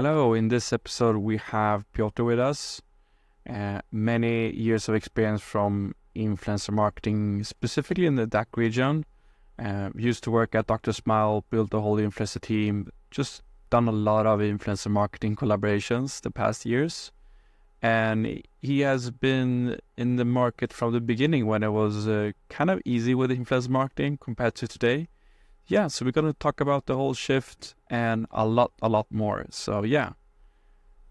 Hello, in this episode we have Piotr with us. Many years of experience from influencer marketing, specifically in the DACH region. Used to work at Dr. Smile, built a whole influencer team, just done a lot of influencer marketing collaborations the past years. And he has been in the market from the beginning when it was kind of easy with influencer marketing compared to today. Yeah, so we're going to talk about the whole shift and a lot more. So yeah,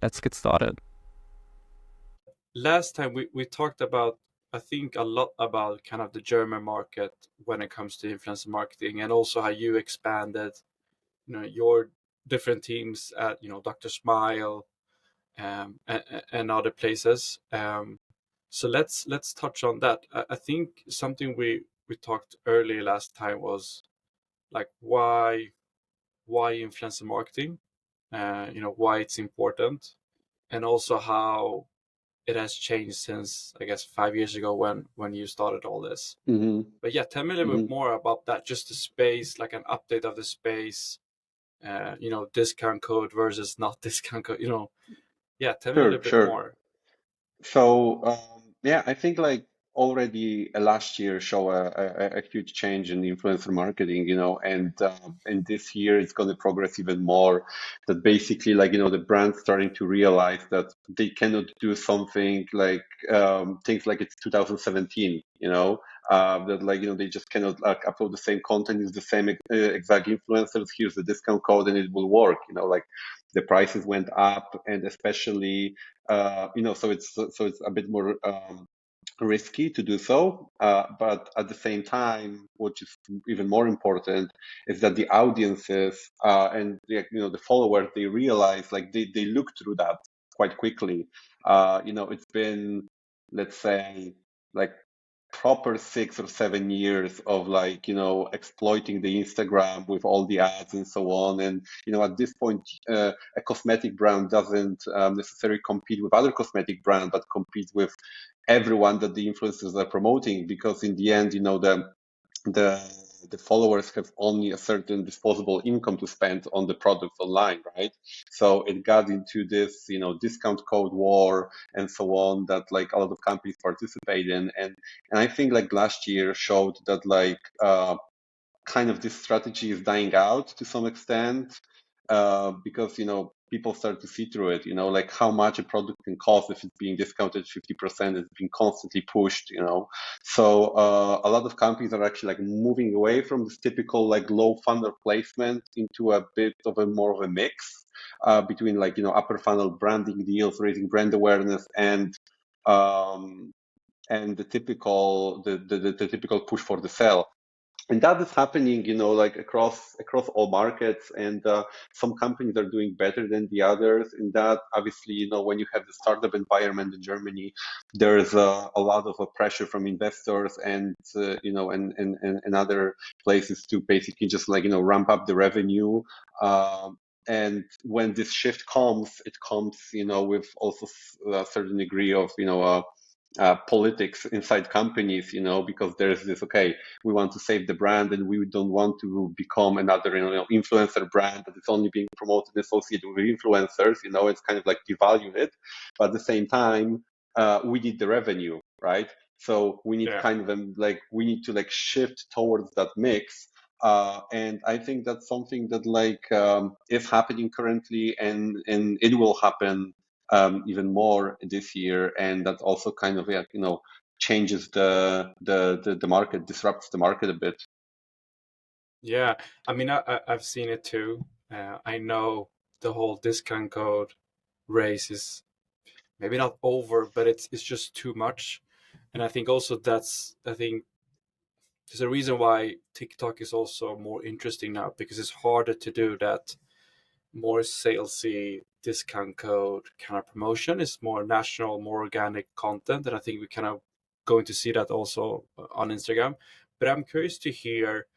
let's get started. Last time we talked about, I think, a lot about kind of the German market when it comes to influencer marketing, and also how you expanded, your different teams at, Dr. Smile, and other places. So let's touch on that. I think something we talked earlier last time was like why influencer marketing, why it's important, and also how it has changed since, I guess, 5 years ago when you started all this. hmm But yeah, tell me a little hmm bit more about that, just the space, like an update of the space, discount code versus not discount code, yeah, tell me a Sure, little bit sure. more. Yeah, I think like already last year show a huge change in influencer marketing, and this year it's going to progress even more. That basically like the brands starting to realize that they cannot do something like things like it's 2017, that like they just cannot like upload the same content, use the same exact influencers. Here's the discount code and it will work. Like the prices went up, and especially so it's a bit more risky to do so. But at the same time, which is even more important, is that the audiences and the followers, they realize like they look through that quite quickly. It's been, let's say, like proper 6 or 7 years of like exploiting the Instagram with all the ads and so on. And at this point, a cosmetic brand doesn't necessarily compete with other cosmetic brands, but competes with everyone that the influencers are promoting, because in the end, the the followers have only a certain disposable income to spend on the products online, right? So it got into this, discount code war and so on, that like a lot of companies participate in. And I think like last year showed that like kind of this strategy is dying out to some extent, because people start to see through it, like how much a product can cost if it's being discounted 50%. It's being constantly pushed, so a lot of companies are actually like moving away from this typical like low funnel placement into a bit of a more of a mix between like upper funnel branding deals, raising brand awareness, um, and the typical push for the sale. And that is happening, like across all markets. And some companies are doing better than the others. And that obviously, when you have the startup environment in Germany, there's a lot of pressure from investors and and other places to basically just like ramp up the revenue. And when this shift comes, it comes with also a certain degree of politics inside companies, because there's this, okay, we want to save the brand and we don't want to become another influencer brand that is only being promoted and associated with influencers. It's kind of like devalue it, but at the same time, we need the revenue, right? So we need Yeah. kind of like we need to like shift towards that mix. And I think that's something that like is happening currently, and it will happen even more this year. And that also kind of changes the market, disrupts the market a bit. Yeah, I mean, I've seen it too. I know the whole discount code race is maybe not over, but it's just too much. And I think also I think there's a reason why TikTok is also more interesting now, because it's harder to do that more salesy discount code kind of promotion. It's more national, more organic content, and I think we kind of going to see that also on Instagram. But I'm curious to hear,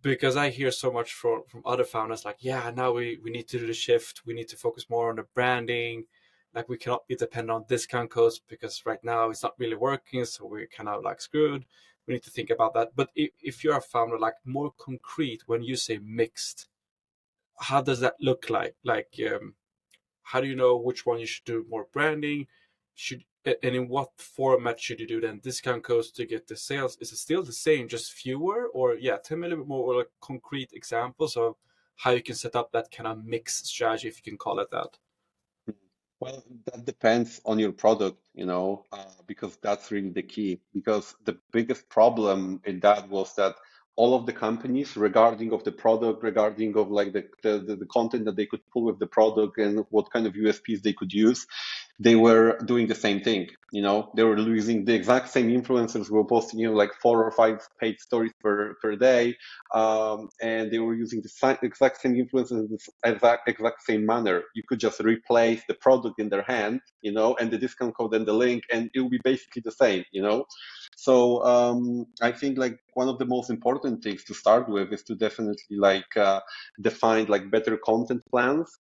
because I hear so much from other founders like, yeah, now we need to do the shift. We need to focus more on the branding. Like we cannot be dependent on discount codes because right now it's not really working. So we're kind of like screwed. We need to think about that. But if you're a founder, like more concrete, when you say mixed, how does that look like? How do you know which one you should do more branding? And in what format should you do then discount codes to get the sales? Is it still the same, just fewer? Or yeah, tell me a little bit more like concrete examples of how you can set up that kind of mix strategy, if you can call it that. Well, that depends on your product, because that's really the key. Because the biggest problem in that was that all of the companies, regarding of the product, regarding of like the content that they could pull with the product and what kind of USPs they could use, they were doing the same thing. They were using the exact same influencers who were posting, like 4 or 5 paid stories per day, and they were using the exact same influencers in the exact same manner. You could just replace the product in their hand, and the discount code and the link, and it will be basically the same. So I think like one of the most important things to start with is to definitely define like better content plans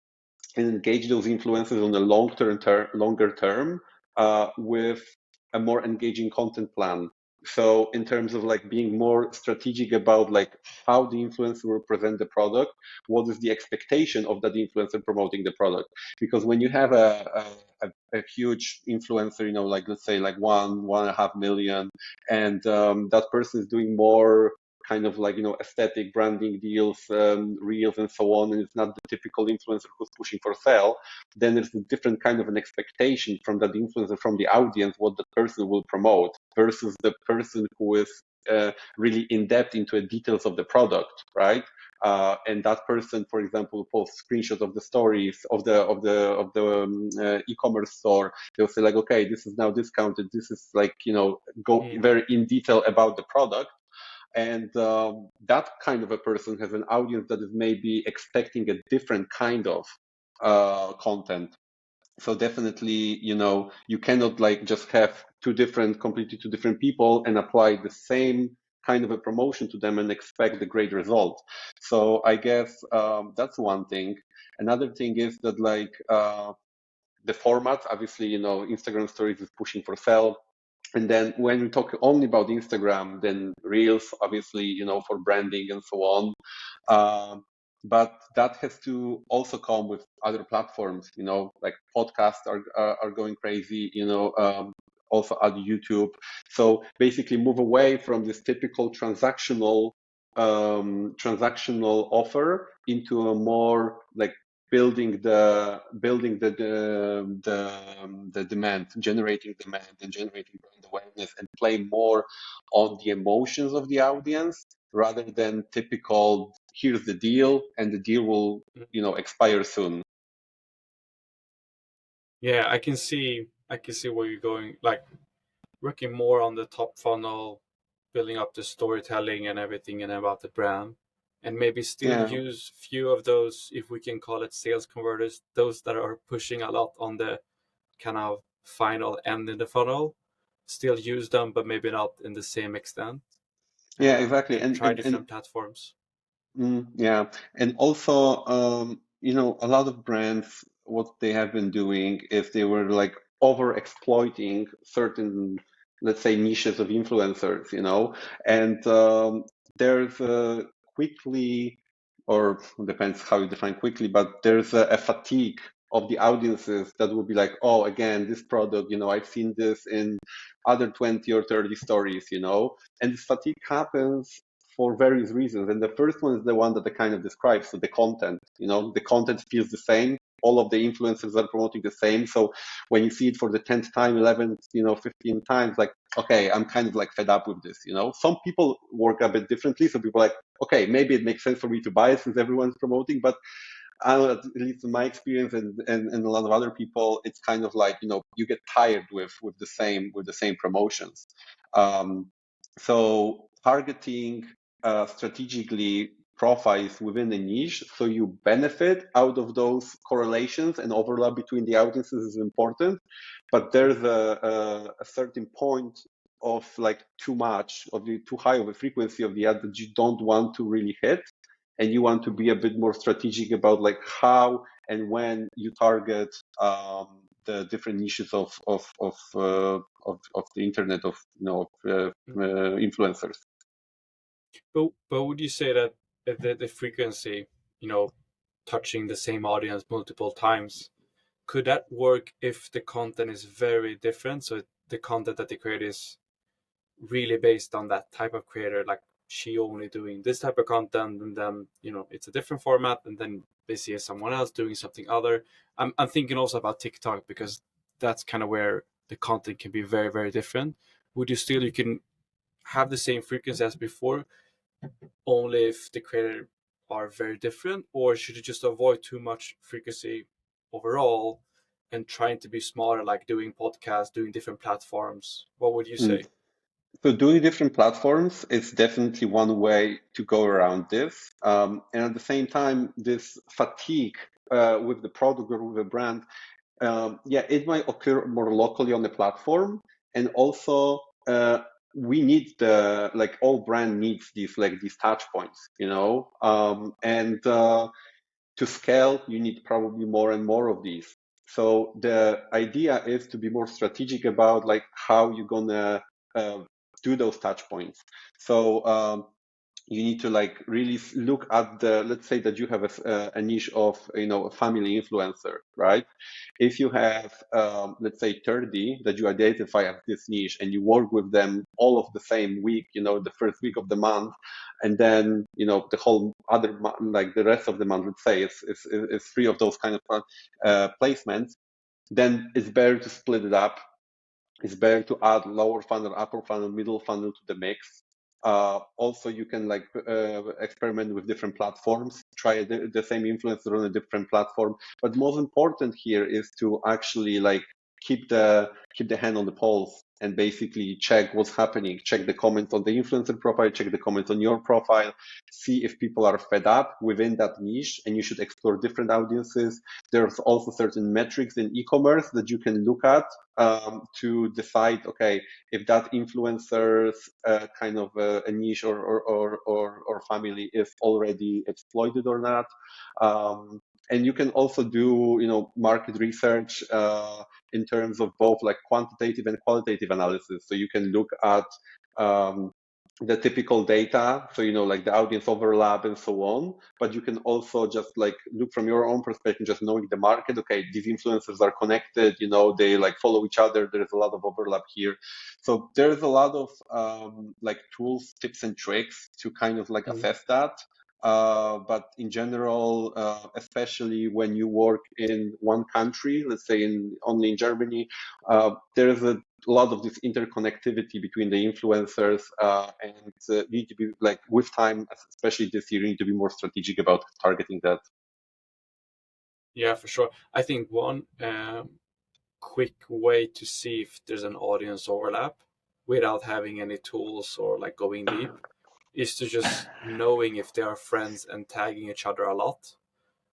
and engage those influencers on a longer term with a more engaging content plan. So in terms of like being more strategic about like how the influencer will present the product, what is the expectation of that influencer promoting the product? Because when you have a huge influencer, like let's say like 1.5 million, and that person is doing more kind of like aesthetic branding deals, reels and so on, and it's not the typical influencer who's pushing for sale, then there's a different kind of an expectation from that influencer, from the audience, what the person will promote versus the person who is really in depth into the details of the product, right? And that person, for example, posts screenshots of the stories of the e-commerce store. They'll say like, okay, this is now discounted. This is like go very in detail about the product. And that kind of a person has an audience that is maybe expecting a different kind of content. So definitely, you cannot like just have completely two different people and apply the same kind of a promotion to them and expect the great result. So I guess that's one thing. Another thing is that the format, obviously, Instagram stories is pushing for sale. And then when we talk only about Instagram, then Reels, obviously, for branding and so on. But that has to also come with other platforms, like podcasts are going crazy, also add YouTube. So basically move away from this typical transactional offer into a more like building the demand, generating demand and generating brand awareness, and play more on the emotions of the audience rather than typical here's the deal and the deal will expire soon. Yeah, I can see where you're going, like working more on the top funnel, building up the storytelling and everything and about the brand, and maybe still Yeah, use few of those, if we can call it sales converters, those that are pushing a lot on the kind of final end in the funnel, still use them, but maybe not in the same extent, yeah, exactly. and and try and, and different platforms. Yeah, and also, a lot of brands, what they have been doing is they were like over exploiting certain, let's say, niches of influencers, and there's quickly, or depends how you define quickly, but there's a fatigue of the audiences that will be like, oh, again, this product, I've seen this in other 20 or 30 stories, and this fatigue happens for various reasons. And the first one is the one that I kind of described. So the content, the content feels the same. All of the influencers are promoting the same. So when you see it for the 10th time, 11th, 15 times, like, okay, I'm kind of like fed up with this, Some people work a bit differently. So people are like, okay, maybe it makes sense for me to buy it since everyone's promoting, but I don't know, at least in my experience and a lot of other people, it's kind of like, you get tired with the same promotions. Um, so targeting strategically profiles within a niche so you benefit out of those correlations and overlap between the audiences is important. But there's a certain point of like too much of the too high of a frequency of the ad that you don't want to really hit, and you want to be a bit more strategic about like how and when you target the different niches of the internet of influencers. But would you say that the frequency, you know, touching the same audience multiple times. Could that work if the content is very different? So the content that they create is really based on that type of creator, like she only doing this type of content, and then it's a different format, and then they see someone else doing something other. I'm thinking also about TikTok, because that's kind of where the content can be very, very different. Would you can have the same frequency as before, only if the creator are very different, or should you just avoid too much frequency overall and trying to be smarter, like doing podcasts, doing different platforms? What would you Mm. say? So doing different platforms is definitely one way to go around this. And at the same time, this fatigue with the product or with the brand, yeah, it might occur more locally on the platform. And also, we need like all brand needs these touch points, and to scale, you need probably more and more of these. So the idea is to be more strategic about like how you're gonna uh, do those touch points. So you need to like really look at let's say that you have a niche of a family influencer, right? If you have let's say 30 that you identify as this niche, and you work with them all of the same week, the first week of the month, and then the whole other like the rest of the month, let's say is free of those kind of placements, then it's better to split it up. It's better to add lower funnel, upper funnel, middle funnel to the mix. Also, you can like experiment with different platforms, try the same influencer on a different platform. But most important here is to actually like keep the hand on the pulse and basically check what's happening. Check the comments on the influencer profile, check the comments on your profile, see if people are fed up within that niche, and you should explore different audiences. There's also certain metrics in e-commerce that you can look at to decide, okay, if that influencer's kind of a niche or family is already exploited or not. And you can also do, market research in terms of both like quantitative and qualitative analysis. So you can look at the typical data, so like the audience overlap and so on. But you can also just like look from your own perspective, just knowing the market. Okay, these influencers are connected, they like follow each other. There's a lot of overlap here. So there's a lot of like tools, tips, and tricks to kind of like Mhm. assess that. But in general, especially when you work in one country, let's say only in Germany, there's a lot of this interconnectivity between the influencers, and need to be like with time, especially this year, you need to be more strategic about targeting that. Yeah, for sure. I think one quick way to see if there's an audience overlap without having any tools or like going deep is to just knowing if they are friends and tagging each other a lot.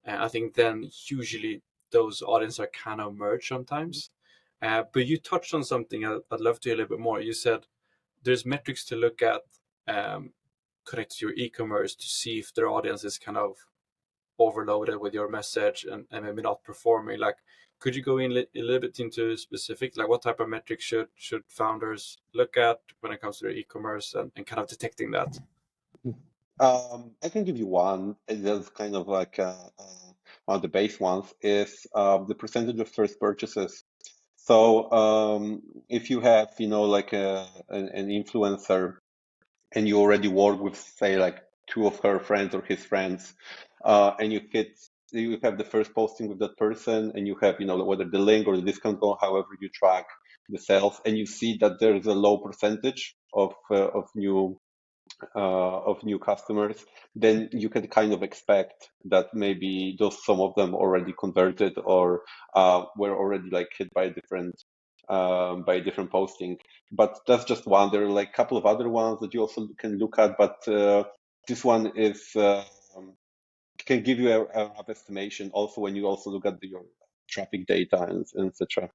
And I think then usually those audiences are kind of merged sometimes. But you touched on something I'd love to hear a little bit more. You said there's metrics to look at, um, connected to your e-commerce, to see if their audience is kind of overloaded with your message and maybe not performing. Like, could you go in a little bit into specific, like what type of metrics should founders look at when it comes to their e-commerce, and kind of detecting that? I can give you one. That's kind of like one of the base ones is the percentage of first purchases. So if you have, like an influencer, and you already work with, say, like two of her friends or his friends, and you have the first posting with that person, and you have, whether the link or the discount code, however you track the sales, and you see that there is a low percentage of new customers, then you can kind of expect that maybe some of them already converted, or were already like hit by a different posting. But that's just one. There are like a couple of other ones that you also can look at, but this one can give you a rough estimation. Also, when you also look at your traffic data and etc.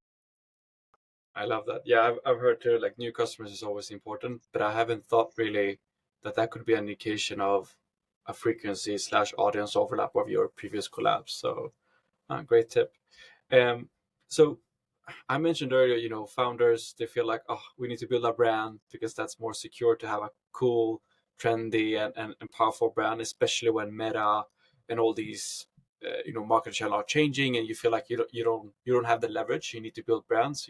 I love that. Yeah, I've heard too, like new customers is always important, but I haven't thought really that could be an indication of a frequency slash audience overlap of your previous collabs. So, great tip. Um, so I mentioned earlier, founders, they feel like, oh, we need to build a brand because that's more secure to have a cool, trendy, and powerful brand, especially when Meta and all these market channel are changing, and you feel like you don't have the leverage. You need to build brands.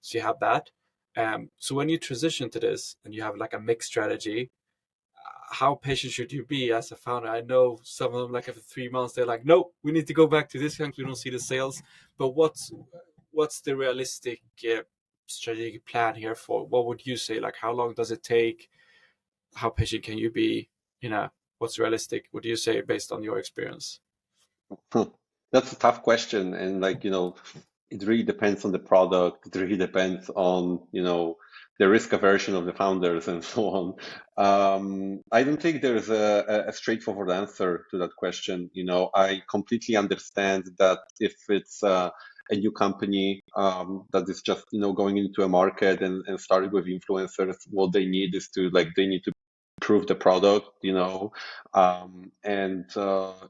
So you have that. So when you transition to this and you have like a mixed strategy, how patient should you be as a founder? I know some of them, like after 3 months, they're like, "No, we need to go back to this country. We don't see the sales." But what's the realistic strategic plan here for? What would you say? Like, how long does it take? How patient can you be? What's realistic? What do you say based on your experience? Huh. That's a tough question, and it really depends on the product. It really depends on the risk aversion of the founders and so on. I don't think there's a straightforward answer to that question. I completely understand that if it's a new company that is just going into a market and starting with influencers, what they need is they need to prove the product, and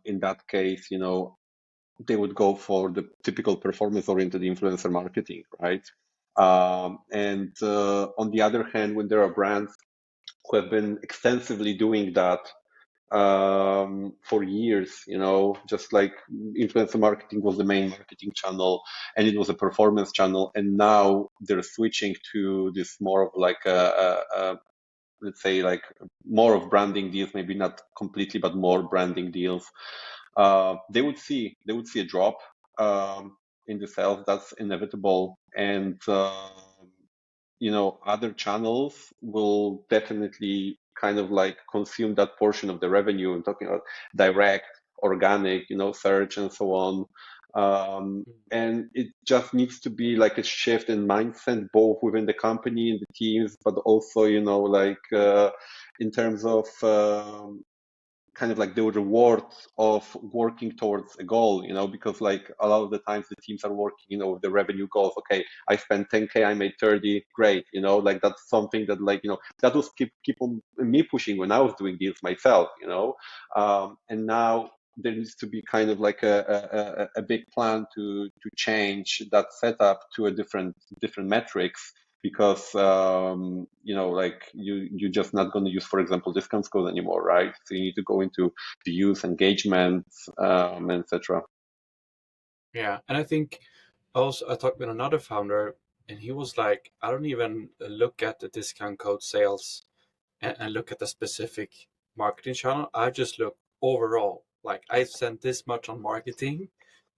in that case, they would go for the typical performance-oriented influencer marketing, right? And on the other hand, when there are brands who have been extensively doing that for years, just like influencer marketing was the main marketing channel and it was a performance channel, and now they're switching to this more of like let's say like more of branding deals, maybe not completely, but more branding deals. They would see a drop in the sales. That's inevitable, and other channels will definitely kind of like consume that portion of the revenue. I'm talking about direct, organic, search and so on. And it just needs to be like a shift in mindset, both within the company and the teams, but also, in terms of kind of like the reward of working towards a goal, because like a lot of the times the teams are working, with the revenue goals. Okay, I spent 10K, I made 30, great, like that's something that that was keep on me pushing when I was doing deals myself, and now there needs to be kind of like a big plan to change that setup to a different metrics, because you're just not going to use, for example, discount code anymore, right? So you need to go into the use engagement, etc. Yeah, and I think also I talked with another founder, and he was like, I don't even look at the discount code sales and look at the specific marketing channel. I just look overall. Like, I spent this much on marketing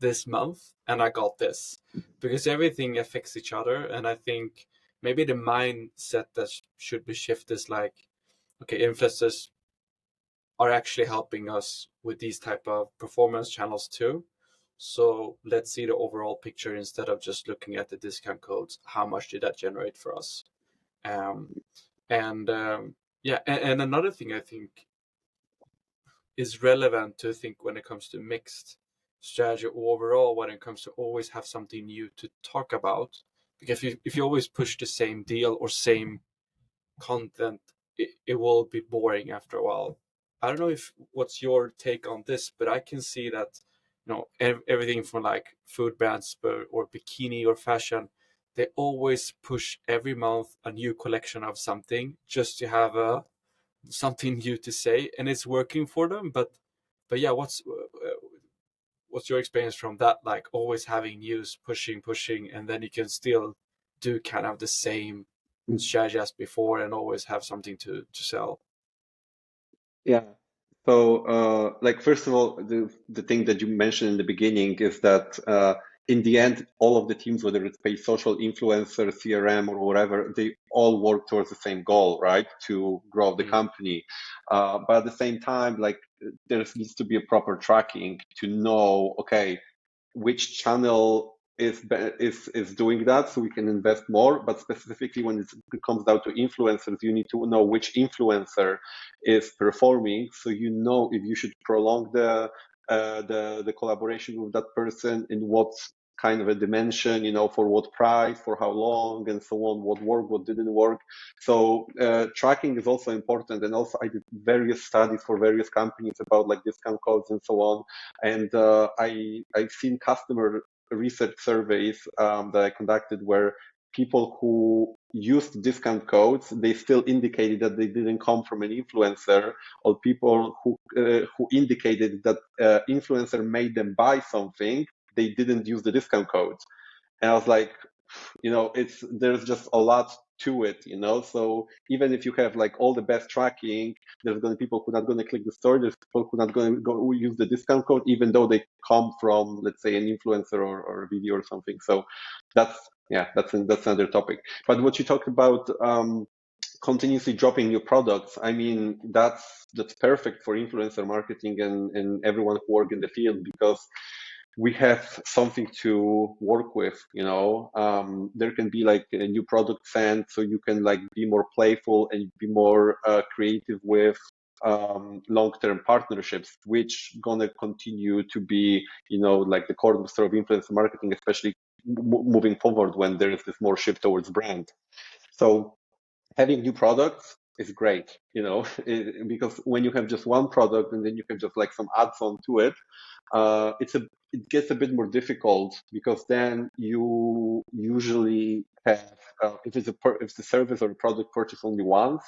this month and I got this, because everything affects each other. And I think maybe the mindset that should be shifted is like, okay, influencers are actually helping us with these type of performance channels too. So let's see the overall picture instead of just looking at the discount codes. How much did that generate for us? Um, and yeah, and another thing I think is relevant to think when it comes to mixed strategy overall, when it comes to always have something new to talk about. Because if you always push the same deal or same content, it will be boring after a while. I don't know if what's your take on this, but I can see that everything from like food brands or bikini or fashion, they always push every month a new collection of something just to have something new to say, and it's working for them. But yeah, what's your experience from that? Like always having news, pushing, and then you can still do kind of the same strategy as before and always have something to sell. Yeah. So, first of all, the thing that you mentioned in the beginning is that in the end, all of the teams, whether it's paid social influencer, CRM, or whatever, they all work towards the same goal, right? To grow the company. But at the same time, there needs to be a proper tracking to know, okay, which channel is doing that, so we can invest more. But specifically when it comes down to influencers, you need to know which influencer is performing, so if you should prolong the collaboration with that person, in what kind of a dimension, for what price, for how long, and so on, what worked, what didn't work. So tracking is also important. And also I did various studies for various companies about like discount codes and so on. And I've seen customer research surveys that I conducted where people who used discount codes, they still indicated that they didn't come from an influencer, or people who indicated that influencer made them buy something, they didn't use the discount code. And I was like, there's just a lot to it, so even if you have like all the best tracking, there's going to be people who are not going to click the store, there's people who are not going to go use the discount code, even though they come from, let's say, an influencer or a video or something. So that's another topic. But what you talked about, continuously dropping new products, I mean, that's perfect for influencer marketing and everyone who work in the field, because we have something to work with. There can be like a new product sent, so you can like be more playful and be more creative with long-term partnerships, which gonna continue to be like the cornerstone of influencer marketing, especially moving forward when there is this more shift towards brand. So having new products is great, because when you have just one product and then you have just like some ads on to it, it gets a bit more difficult, because then you usually have, if if the service or product purchased only once,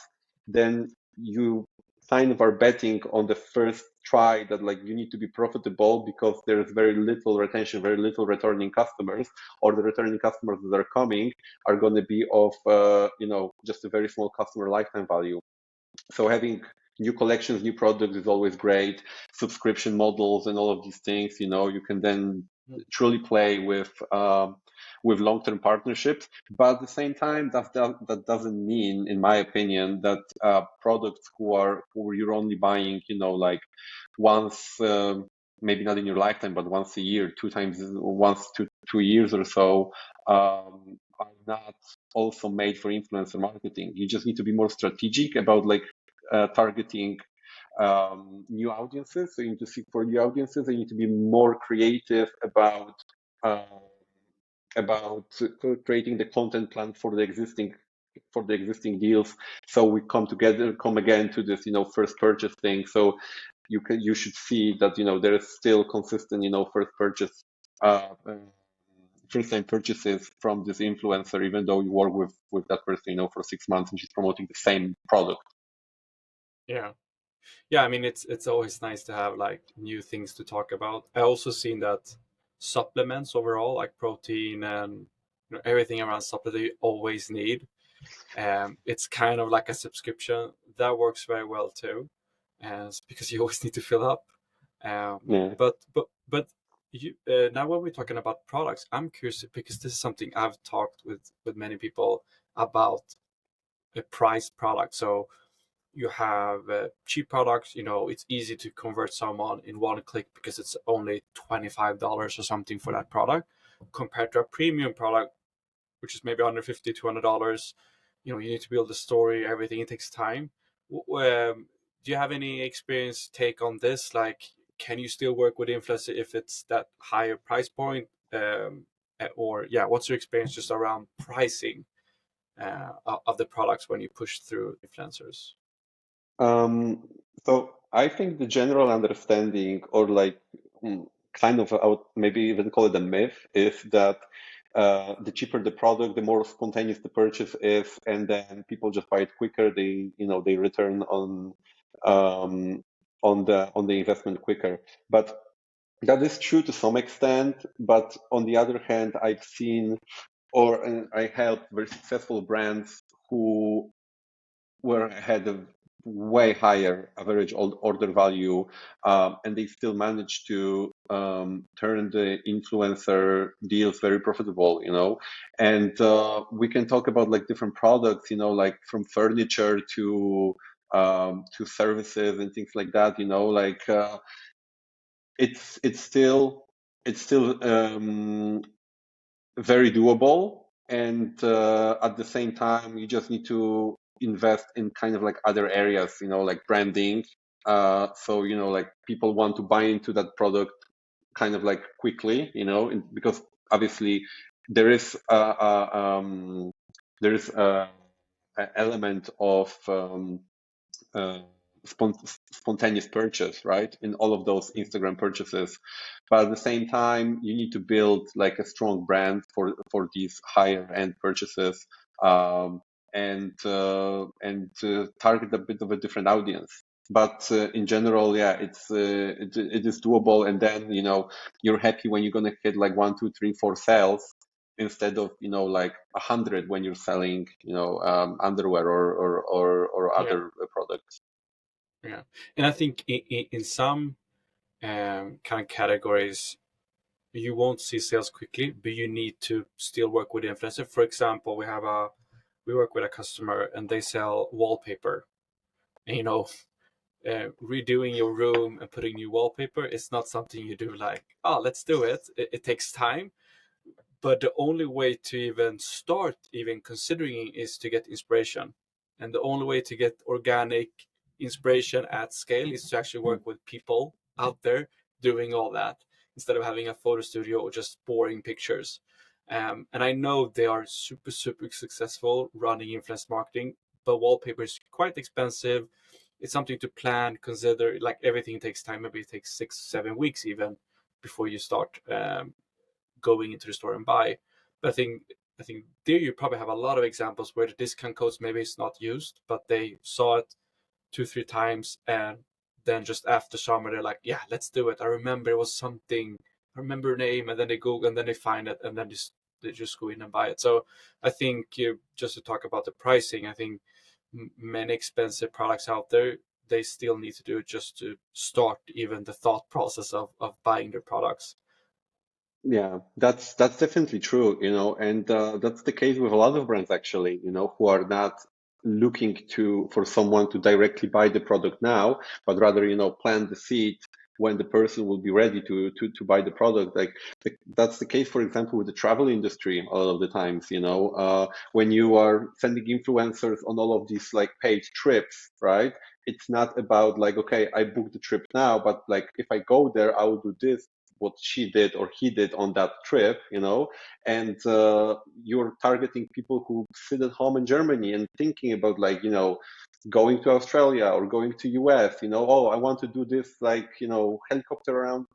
then you kind of are betting on the first try that like you need to be profitable, because there's very little retention, very little returning customers, or the returning customers that are coming are going to be of just a very small customer lifetime value. So having new collections, new products is always great. Subscription models and all of these things, you can then truly play with long-term partnerships. But at the same time, that doesn't mean, in my opinion, that products who you're only buying, like once, maybe not in your lifetime, but once a year, once to 2 years or so, are not also made for influencer marketing. You just need to be more strategic about like targeting new audiences. So you need to seek for new audiences, and you need to be more creative about creating the content plan for the existing deals. So we come again to this, first purchase thing. So you should see that there is still consistent, first time purchases from this influencer, even though you work with that person, for 6 months, and she's promoting the same product. Yeah. Yeah, I mean, it's always nice to have like new things to talk about. I also seen that supplements overall, like protein and everything around supplement, you always need. It's kind of like a subscription that works very well too, because you always need to fill up. Yeah. But you, now when we're talking about products, I'm curious, because this is something I've talked with many people about, a price product. So you have cheap products, it's easy to convert someone in one click because it's only $25 or something for that product, compared to a premium product, which is maybe under $50, $200. You need to build the story, everything, it takes time. Do you have any take on this? Like, can you still work with influencer if it's that higher price point? Or yeah, what's your experience just around pricing of the products when you push through influencers? So I think the general understanding, or like kind of, I would maybe even call it a myth, is that the cheaper the product, the more spontaneous the purchase is, and then people just buy it quicker. They return on the investment quicker. But that is true to some extent. But on the other hand, I've seen, or I helped very successful brands who had a way higher average order value, and they still managed to turn the influencer deals very profitable. And we can talk about like different products, like from furniture to services and things like that. Like it's still very doable, and at the same time you just need to invest in kind of like other areas, like branding, so like people want to buy into that product kind of like quickly, because obviously there is there is a element of spontaneous purchase, right? In all of those Instagram purchases. But at the same time, you need to build like a strong brand for these higher end purchases, um, and target a bit of a different audience. But in general, yeah, it is doable. And then you're happy when you're gonna hit like 1, 2, 3, 4 sales instead of like 100 when you're selling underwear or Yeah, other products. yeah. And I think in some kind of categories, you won't see sales quickly, but you need to still work with the influencer. For example, we work with a customer and they sell wallpaper. And redoing your room and putting new wallpaper is not something you do like, oh, let's do it. It takes time, but the only way to even start even considering is to get inspiration, and the only way to get organic inspiration at scale is to actually work with people out there doing all that instead of having a photo studio or just boring pictures. And I know they are super successful running influence marketing, but wallpaper is quite expensive. It's something to plan, consider, like everything takes time. Maybe it takes 6 7 weeks even before you start going into the store and buy. But I think there you probably have a lot of examples where the discount codes maybe it's not used, but they saw it 2 3 times, and then just after summer they're like, yeah, let's do it. I remember it was something. I remember a name, and then they Google and then they find it, and then they just go in and buy it. So I think just to talk about the pricing, I think many expensive products out there, they still need to do it just to start even the thought process of buying their products. Yeah, that's definitely true, and that's the case with a lot of brands actually, who are not looking to for someone to directly buy the product now, but rather, plant the seed when the person will be ready to buy the product. Like that's the case, for example, with the travel industry a lot of the times, when you are sending influencers on all of these like paid trips, right? It's not about like, okay, I booked the trip now, but like if I go there, I will do this what she did or he did on that trip, and you're targeting people who sit at home in Germany and thinking about like, going to Australia or going to US, oh, I want to do this like, helicopter around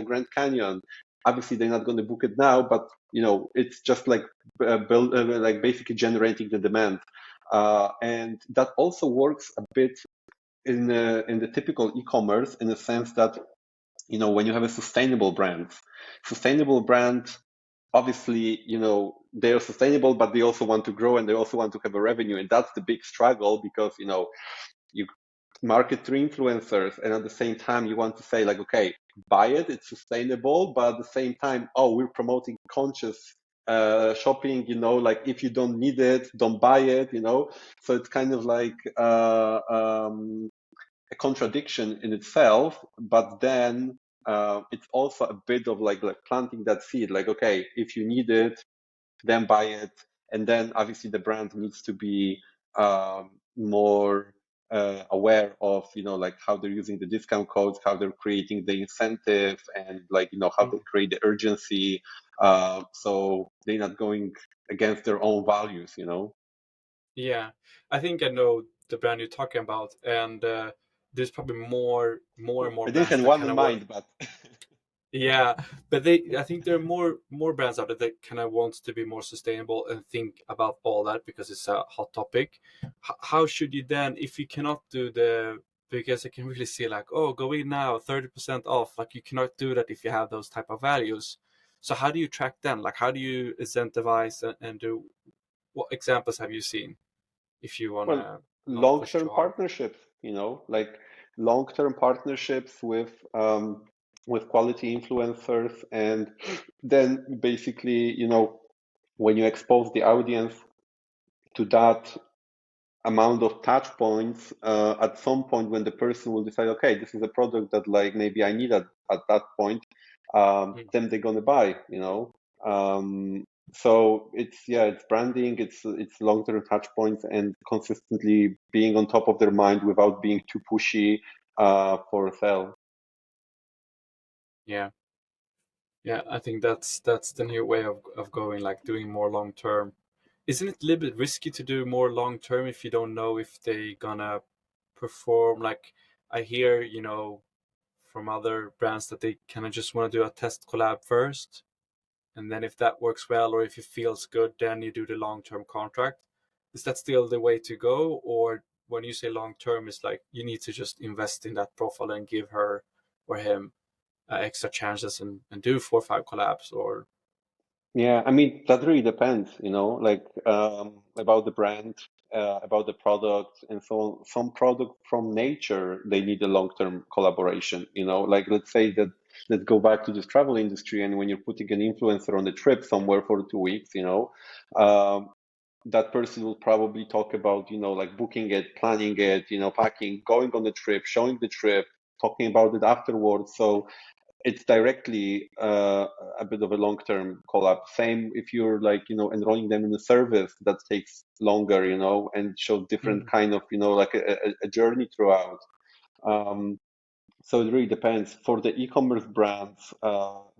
Grand Canyon. Obviously, they're not going to book it now, but it's just like like basically generating the demand, and that also works a bit in the typical e-commerce in the sense that when you have a sustainable brand, obviously, they are sustainable, but they also want to grow and they also want to have a revenue. And that's the big struggle because, you market to influencers and at the same time you want to say like, okay, buy it, it's sustainable, but at the same time, oh, we're promoting conscious shopping, like if you don't need it, don't buy it, so it's kind of like a contradiction in itself, but then it's also a bit of like planting that seed. Like, okay, if you need it, then buy it, and then obviously the brand needs to be more aware of like how they're using the discount codes, how they're creating the incentive, and like how they create the urgency, so they're not going against their own values. Yeah, I think I know the brand you're talking about, and there's probably more and more I didn't brands have that one kind in of work. mind, but Yeah, but I think there are more brands out there that kind of wants to be more sustainable and think about all that because it's a hot topic. How should you then, if you cannot do because I can really see like, oh, go in now, 30% off. Like you cannot do that if you have those type of values. So how do you track them? Like how do you incentivize and do? What examples have you seen if you well, wanna not push long-term too hard? partnerships, like long-term partnerships with quality influencers, and then basically, when you expose the audience to that amount of touch points, at some point when the person will decide, okay, this is a product that like maybe I need at that point, Mm. then they're gonna buy, Um, so it's branding, it's long-term touch points, and consistently being on top of their mind without being too pushy for a sale. Yeah, yeah. I think that's the new way of going, like doing more long term. Isn't it a little bit risky to do more long term if you don't know if they gonna perform? Like I hear, from other brands that they kind of just want to do a test collab first, and then if that works well or if it feels good, then you do the long-term contract. Is that still the way to go? Or when you say long-term, it's like you need to just invest in that profile and give her or him extra chances and do 4 or 5 collabs? Or Yeah, I mean, that really depends, like about the brand, about the product, and so on. Some product from nature, they need a long-term collaboration, like let's go back to this travel industry, and when you're putting an influencer on a trip somewhere for 2 weeks, um, that person will probably talk about, like booking it, planning it, packing, going on the trip, showing the trip, talking about it afterwards. So it's directly a bit of a long-term collab. Same if you're like, enrolling them in a service that takes longer, and shows different kind of, like a journey throughout. Um, so it really depends. For the e-commerce brands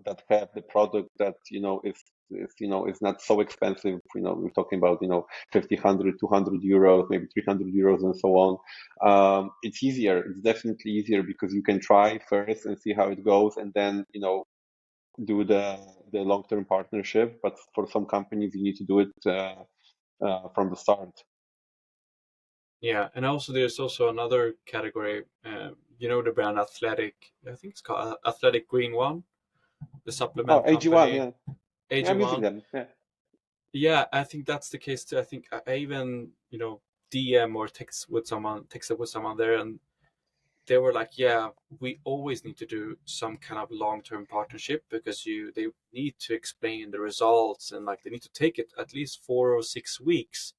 that have the product that is not so expensive. We're talking about 50, 100, 200 euros, maybe 300 euros, and so on. It's easier. It's definitely easier because you can try first and see how it goes, and then do the long-term partnership. But for some companies, you need to do it from the start. yeah, and also there's also another category. The brand Athletic. I think it's called Athletic Green One, the Oh, supplement AG1, company. yeah, yeah, I'm using AG1. them. Yeah. Yeah, I think that's the case too. I think I even DM or texted with someone there, and they were like, "Yeah, we always need to do some kind of long-term partnership because they need to explain the results, and like they need to take it at least 4 or 6 weeks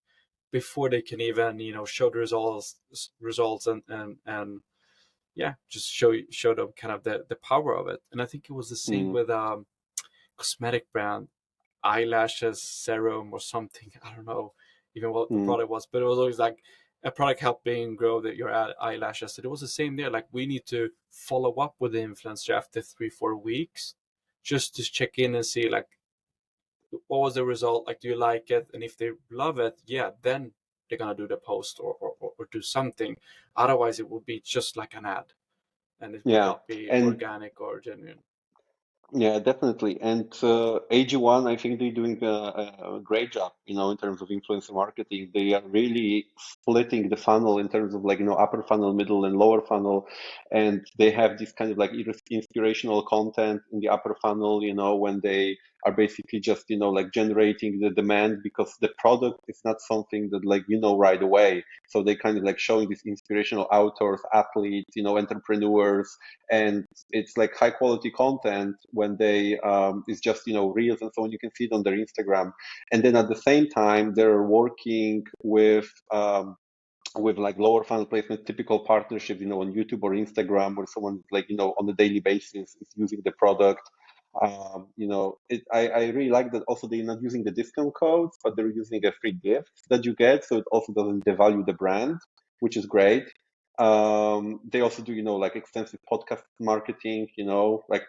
before they can even show the results and yeah, just show them kind of the power of it." And I think it was the same Mm, with cosmetic brand, eyelashes serum or something. I don't know even what the mm. product was, but it was always like a product helping grow your eyelashes. And it was the same there. Like we need to follow up with the influencer after 3 or 4 weeks, just to check in and see like what was the result. Like, do you like it? And if they love it, yeah, then they're gonna do the post or do something. Otherwise, it would be just like an ad, and it would Yeah, not be and organic or genuine. yeah, definitely. And AG1, I think they're doing a great job, in terms of influencer marketing. They are really splitting the funnel in terms of like, upper funnel, middle, and lower funnel. And they have this kind of like inspirational content in the upper funnel, when they are basically just, like generating the demand because the product is not something that like, right away. So they kind of like showing these inspirational authors, athletes, entrepreneurs, and it's like high quality content when they it's just reels and so on. You can see it on their Instagram, and then at the same time they're working with like lower funnel placement, typical partnerships, on YouTube or Instagram, where someone like on a daily basis is using the product. I really like that. Also, they're not using the discount codes, but they're using a free gift that you get, so it also doesn't devalue the brand, which is great. They also do, like extensive podcast marketing, like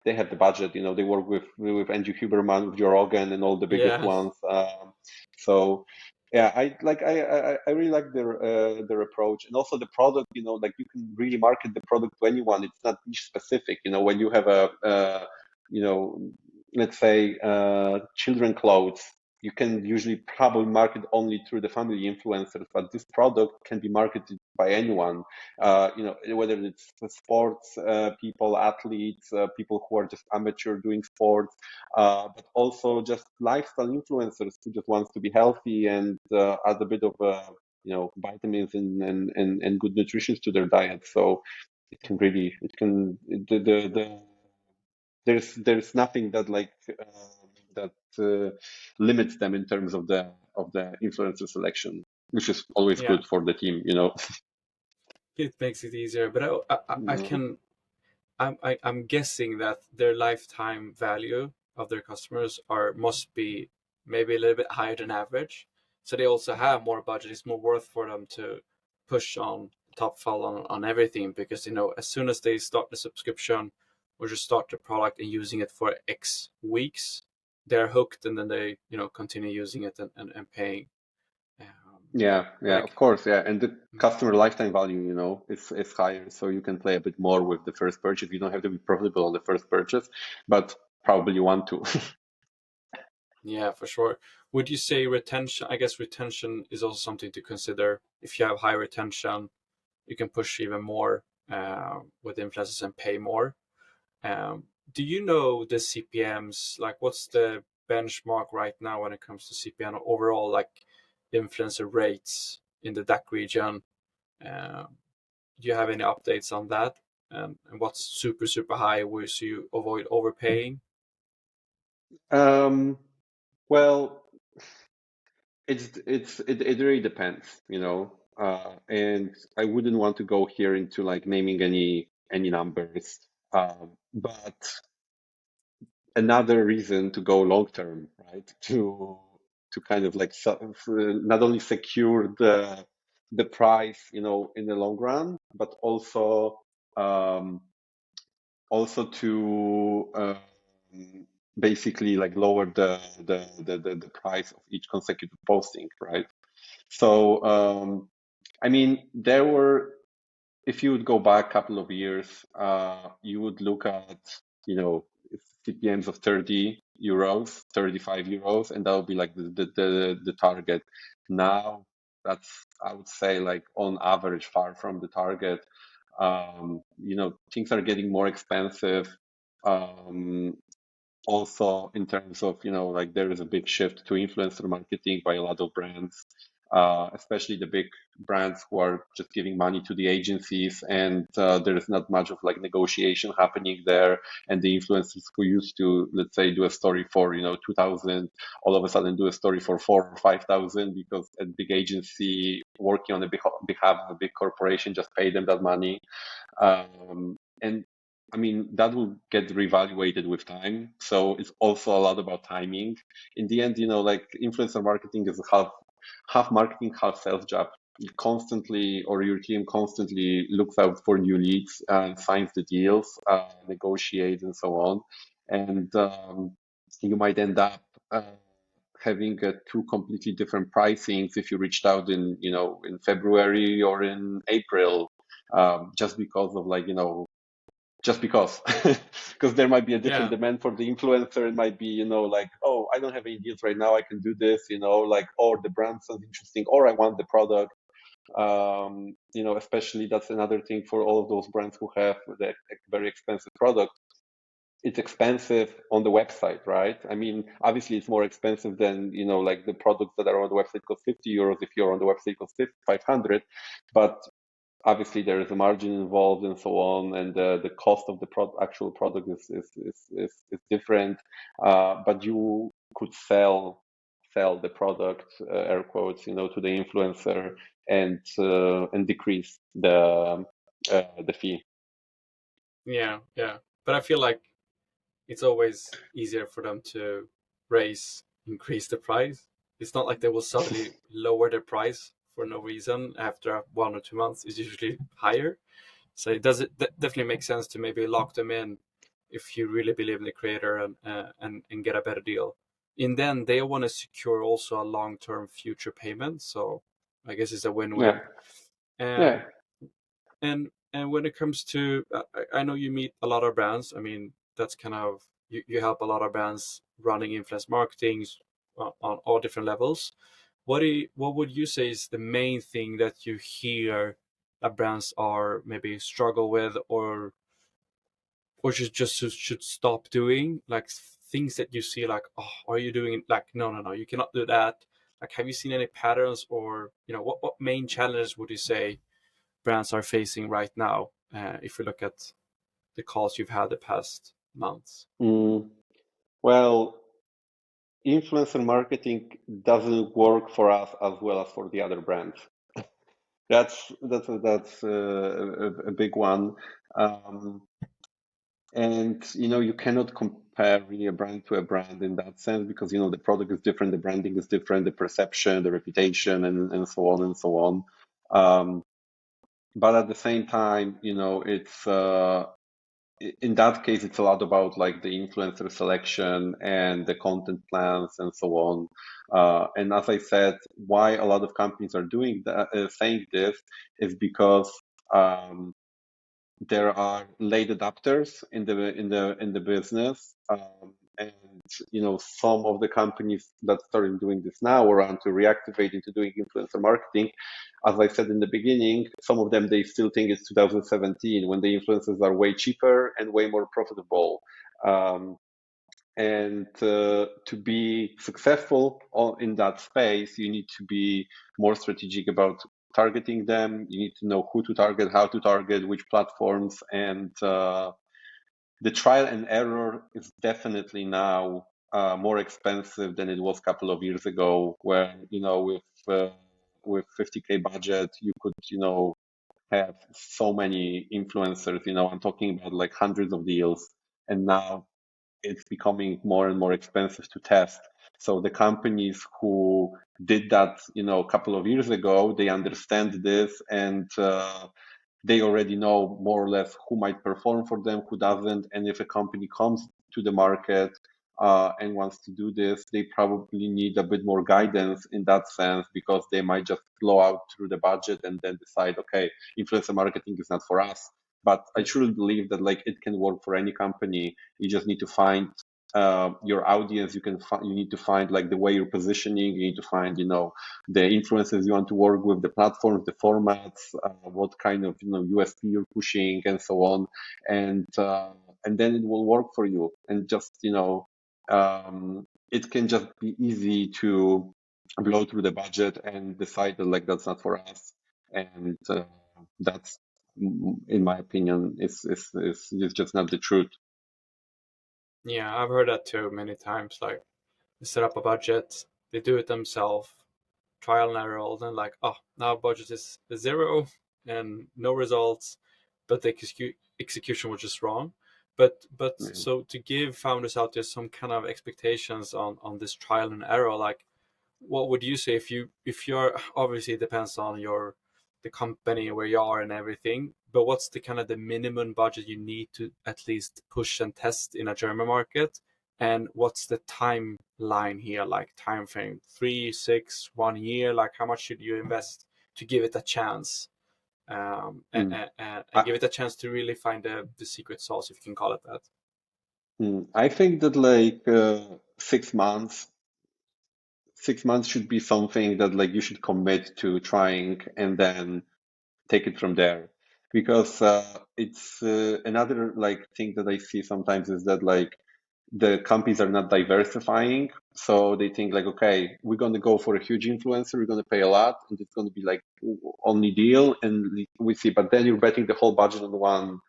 they have the budget, they work with Andrew Huberman, with Joe Rogan, and all the biggest Yeah, ones. So yeah, I really like their approach, and also the product. Like you can really market the product to anyone. It's not niche specific. When you have you know, let's say children clothes, you can usually probably market only through the family influencers, but this product can be marketed by anyone, whether it's sports people, athletes, people who are just amateur doing sports, but also just lifestyle influencers who just wants to be healthy and add a bit of vitamins and good nutrition to their diet. So it can there's nothing that like that limits them in terms of the influencer selection, which is always yeah, good for the team. it makes it easier. But I can I'm guessing that their lifetime value of their customers must be maybe a little bit higher than average. So they also have more budget. It's more worth for them to push on top funnel on everything because as soon as they start the subscription or just start the product and using it for X weeks, they're hooked, and then they continue using it and paying. Yeah, yeah, of Like, course, yeah. And the customer lifetime value, is higher, so you can play a bit more with the first purchase. You don't have to be profitable on the first purchase, but probably you want to. yeah, for sure. Would you say retention? I guess retention is also something to consider. If you have high retention, you can push even more with influencers and pay more. Um, do you know the CPMs? Like, what's the benchmark right now when it comes to CPM overall, like influencer rates in the DACH region? Um, do you have any updates on that? And what's super, super high where so you avoid overpaying? Um, well, it really depends, and I wouldn't want to go here into like naming any numbers, but another reason to go long term, right? To kind of like not only secure the price, in the long run, but um, also to basically like lower the price of each consecutive posting, right? So I mean, if you would go back a couple of years, you would look at, you know, CPMs of 30 euros, 35 euros, and that would be like the target. Now, that's, I would say, like on average, far from the target. Things are getting more expensive. Um, Also in terms of, like there is a big shift to influencer marketing by a lot of brands, especially the big brands who are just giving money to the agencies, and there is not much of like negotiation happening there. And the influencers who used to, let's say, do a story for 2,000, all of a sudden do a story for 4 or 5,000 because a big agency working on the behalf of a big corporation just paid them that money. And I mean, that will get reevaluated with time. So it's also a lot about timing. In the end, like influencer marketing is half marketing, half sales job. You constantly, or your team constantly looks out for new leads and signs the deals, negotiates, and so on. And you might end up having two completely different pricings if you reached out in February or in April, just because of like just because because there might be a different Yeah, demand for the influencer. It might be like, oh, I don't have any deals right now, I can do this, like, or the brand sounds interesting, or I want the product. Especially that's another thing for all of those brands who have the very expensive product. It's expensive on the website, right? I mean, obviously it's more expensive than like the products that are on the website cost 50 euros. If you're on the website cost 500, but obviously there is a margin involved and so on, and the cost of the actual product is different. But you could sell the product, air quotes, to the influencer, and decrease the fee. yeah, yeah. But I feel like it's always easier for them to increase the price. It's not like they will suddenly lower the price for no reason after 1 or 2 months. It's usually higher. So it does it definitely makes sense to maybe lock them in if you really believe in the creator and get a better deal. And then they want to secure also a long term future payment. So I guess it's a win Yeah, win. Um, yeah. and when it comes to, I know you meet a lot of brands. I mean, that's kind of you help a lot of brands running influence marketing on all different levels. What would you say is the main thing that you hear that brands are maybe struggle with, or should stop doing, like things that you see like, oh, are you doing it? Like, no, no, no, you cannot do that. Like, have you seen any patterns, or what main challenges would you say brands are facing right now, if we look at the calls you've had the past months? Mm, well, influencer marketing doesn't work for us as well as for the other brands. That's a big one. Um, and you cannot compare really a brand to a brand in that sense, because the product is different, the branding is different, the perception, the reputation, and so on and so on. But at the same time, in that case, it's a lot about like the influencer selection and the content plans and so on. And as I said, why a lot of companies are doing that, saying this, is because um, there are late adopters in the business, and some of the companies that started doing this now or want to reactivate into doing influencer marketing. As I said in the beginning, some of them, they still think it's 2017 when the influencers are way cheaper and way more profitable. Um, and to be successful in that space, you need to be more strategic about targeting them. You need to know who to target, how to target, which platforms, and the trial and error is definitely now more expensive than it was a couple of years ago, where with 50K budget you could have so many influencers. I'm talking about like hundreds of deals, and now it's becoming more and more expensive to test. So the companies who did that, a couple of years ago, they understand this, and they already know more or less who might perform for them, who doesn't. And if a company comes to the market and wants to do this, they probably need a bit more guidance in that sense, because they might just blow out through the budget and then decide, okay, influencer marketing is not for us. But I truly believe that like it can work for any company. You just need to find your audience. You need to find like the way you're positioning. You need to find the influencers you want to work with, the platforms, the formats, what kind of USP you're pushing, and so on, and then it will work for you. And just it can just be easy to blow through the budget and decide that like that's not for us, and that's, in my opinion, is just not the truth. Yeah, I've heard that too many times. Like they set up a budget, they do it themselves, trial and error, then like, oh, now budget is zero and no results, but the execution was just wrong. But Yeah. so to give founders out there some kind of expectations on this trial and error, like what would you say if you're, obviously it depends on the company where you are and everything, but what's the kind of the minimum budget you need to at least push and test in a German market, and what's the timeline here, like time frame, 3, 6, 1 year, like how much should you invest to give it a chance, Mm. and give it a chance to really find the secret sauce, if you can call it that. I think that like 6 months, 6 months should be something that like you should commit to trying, and then take it from there. Because it's another like thing that I see sometimes is that like the companies are not diversifying. So they think like, okay, we're going to go for a huge influencer, we're going to pay a lot, and it's going to be like only deal, and we see. But then you're betting the whole budget on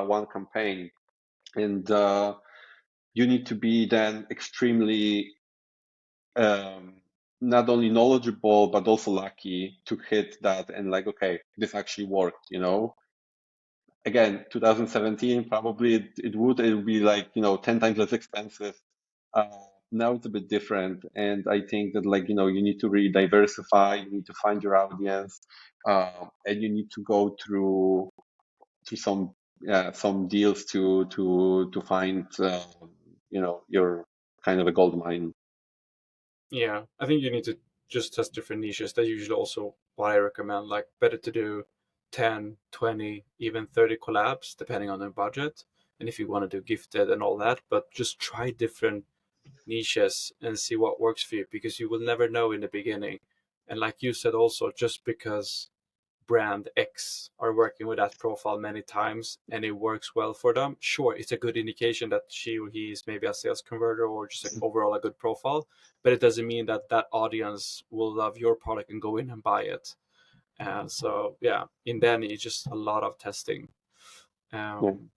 one campaign, and you need to be then extremely um, not only knowledgeable but also lucky to hit that, and like, okay, this actually worked. Again, 2017 probably it would be like 10 times less expensive. uh, Now it's a bit different, and I think that like you need to really diversify, you need to find your audience, and you need to go through some deals to find your kind of a gold mine. Yeah, I think you need to just test different niches. That's usually also what I recommend. Like, better to do 10, 20, even 30 collabs, depending on the budget. And if you want to do gifted and all that, but just try different niches and see what works for you, because you will never know in the beginning. And like you said, also, just because brand X are working with that profile many times and it works well for them, sure, it's a good indication that she or he is maybe a sales converter or just like overall a good profile, but it doesn't mean that that audience will love your product and go in and buy it. And so, yeah, in then it's just a lot of testing. Yeah. Um,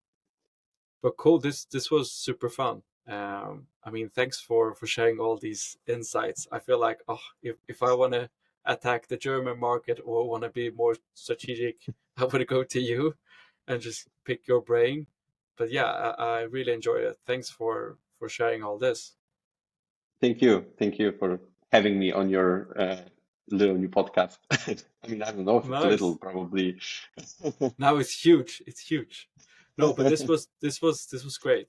but cool, this was super fun. I mean, thanks for sharing all these insights. I feel like, oh, if I want to attack the German market or want to be more strategic, I would go to you and just pick your brain. But yeah, I really enjoyed it. Thanks for sharing all this. Thank you for having me on your little new podcast. I mean, I don't know if it's little, Nice. probably. Now it's huge. It's huge. No, but this was great.